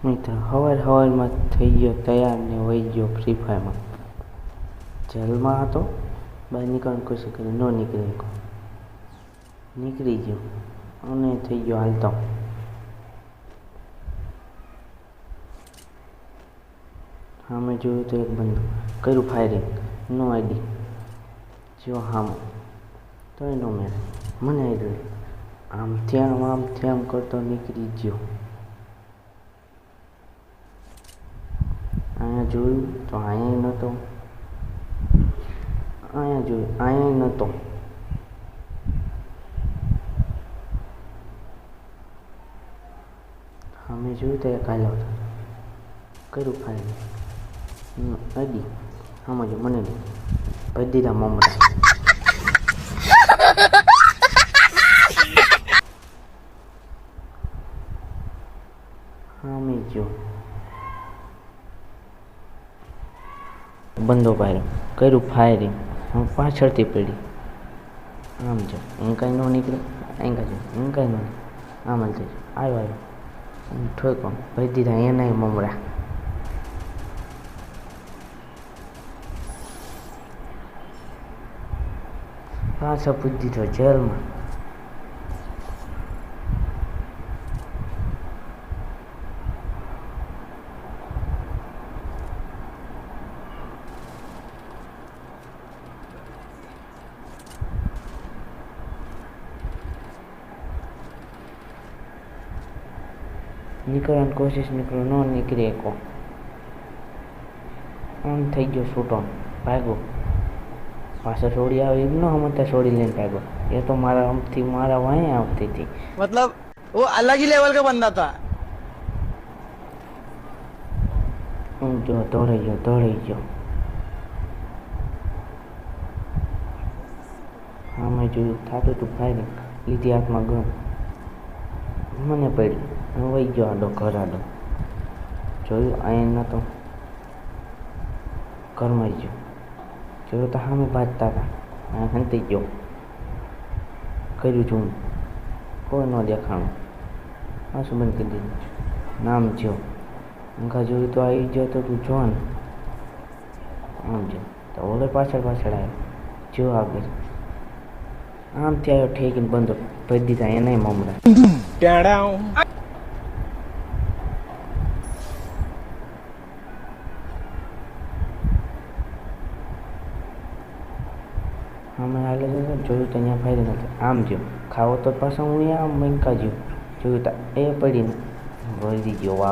મિત્ર હવારમાં થઈ ગયો તૈયાર ને વહી ગયો ફ્રી ફાયરમાં. જેલમાં હતો, બહાર નીકળવાની કોશિશ કરી, ન નીકળી શક્યો. નીકળી ગયો અને થઈ ગયો હાલતો. સામે જોયું તો એક બંદૂક, કર્યું ફાયરિંગ, નો આઈડી. જો હામો તોય નો મેળે, મને આઈડી આમથી આમ કરતો નીકળી ગયો. અહીંયા જોયું તો અહીંયા નહોતો, અહીંયા જોયું અહીંયા નહોતો. સામે જોયું તો એક હાલ્યો હતો, કર્યું ફાયરિંગ, આઈડી આમાં જો મને ભરી દીધા મમરા. સામે જો બંદો પાડ્યો, કર્યું ફાયરિંગ, હું પાછળથી પડી. આમ જો હું કાંઈ ન નીકળે, અહીં કાંઈ જો હું કાંઈ ન નીકળે, આમ હાલતો આવ્યો ઠોકો ભરી દીધા એનાય મમરા. પાછો પૂછી દીધો જેલમાં. નીકળવાની કોશિશ નીકળો, ન નીકળી શકો. આમ થઈ ગયો છૂટો, ભાગો. પાછળ છોડી આવે એમ ન સમજતા છોડી લઈને ભાગો. એ તો મારા આમથી મારા વાંહે આવતી હતી. मतलब वो अलग ही लेवल का बंदा था. હું જો દોડાઈ ગયો. આમે જોયું થતું હતું ફાયરિંગ, લીધી હાથમાં ગન, મને પડી. હું વહી ગયો આડો, ઘર આડો. જોયું અહીંયા નહોતો, ઘરમાં ગયો. જોયું તો સામે બાજતા હતા, અહીંયા હંતી ગયો. કર્યું છું કોઈ ન દેખાણું, પાછું બંધ કરી દીધું. નામ જો અંકા જોયું તો આવી ગયો તો તું જો ને. આમ જો તો ઓલે પાછળ આવ્યો, જો આગળ આમથી આવ્યો ઠેકીને બંધો ભરી દીધા એનાય મમરા. અમે હાલે જોયું તો અહીંયા ફાયદો નથી. આમ જો ખાવો તો પાછો હું આમ મંકા જોયું તો એ પડીને વળી ગયો.